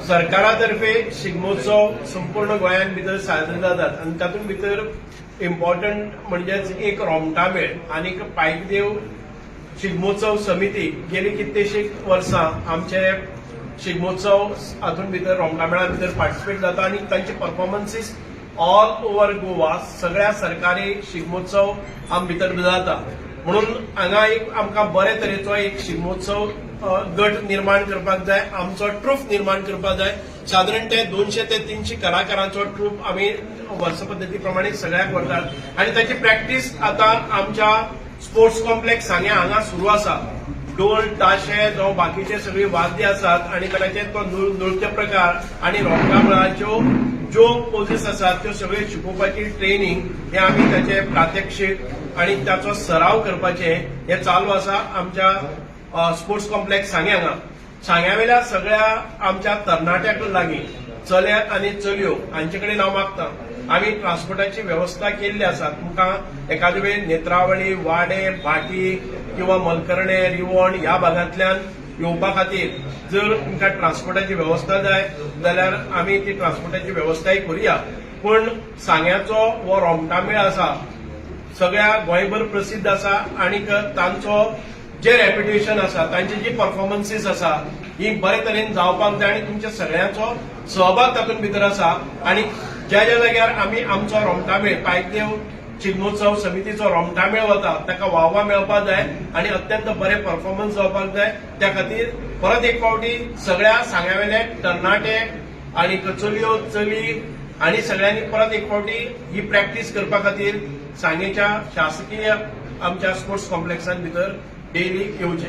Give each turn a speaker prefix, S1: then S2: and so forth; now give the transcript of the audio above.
S1: सरकारातर्फे शिगमोत्सव संपूर्ण गोंयांत भितर साजरे जातात आनी तातूंत भितर इम्पॉर्टंट म्हणजेच एक रोमटामेळ आनी पायकदेव शिगमोत्सव समिती गेली कित्येशीं वर्सां आमचे शिगमोत्सव हातूंत भितर रोमटामेळा भितर पार्टिसिपेट जाता आनी तांचे परफॉर्मन्सीस ऑल ओव्हर गोवा सगळ्या सरकारी शिगमोत्सव भितर जाता म्हणून हांगा एक आमकां बरे तरेचो एक शिगमोत्सव गट निर्माण करपाक जाय, आमचो ट्रूप निर्माण करपाक जाय. सादारण ते 200 ते 300 कलाकारांचो ट्रूप आमी वर्स पद्दती प्रमाणे सगळ्याक व्हरतात आनी ताची प्रॅक्टीस आतां आमच्या स्पोर्ट्स कॉम्प्लेक्स सांग्या हांगा सुरू आसा. ढोल ताशे जावं बाकीचे सगळी वाद्य आसात आनी ताचे तो नृत्य प्रकार आनी रोमटामेळाच्यो ज्यो पोजीस आसात त्यो सगळ्यो शिकोवपाची ट्रेनिंग हे आमी ताचे प्रात्यक्षीक आनी ताचो सराव करपाचे हे चालू आसा आमच्या स्पोर्ट्स कॉम्प्लेक्स सांग्या वेल्या सगळ्या आमच्या तरणाट्याक लागीं चले आनी चलयो हांचे कडेन हांव मागतां आमी ट्रान्सपोर्टाची वेवस्था केल्ली आसा. तुमकां एखादे वेळ नेत्रावळी, वाडे, भाटी किंवा मलकर्णे, रिवण ह्या भागांतल्यान येवपा खातीर जर तुमकां ट्रान्सपोर्टाची वेवस्था जाय जाल्यार आमी ती ट्रान्सपोर्टाची वेवस्थाय करुया. पूण सांग्याचो हो रोमटामेळ आसा सगळ्या गोंयभर प्रसिद्ध आसा आनी तांचो जे रेप्युटेशन आसा तांची जी परफॉर्मन्सीस आसा ही बरे तरेन जावपाक जाय आनी तुमच्या सगळ्यांचो सहभाग तातूंत भितर आसा. आनी ज्या ज्या जाग्यार आमी आमचो रोमटामेळ पायकदेव शिगमोत्सव समितीचो रोमटामेळ वता ताका वाववा मेळपाक जाय आनी अत्यंत बरे परफॉर्मन्स जावपाक जाय. त्या खातीर परत एक फावटी सगळ्या सांग्यावेले तरणाटे आनी चलयो चली आनी सगळ्यांनी परत एक फावटी ही प्रॅक्टीस करपा खातीर सांगेच्या शासकीय आमच्या स्पोर्ट्स कॉम्प्लेक्सान भितर डेली येवचें.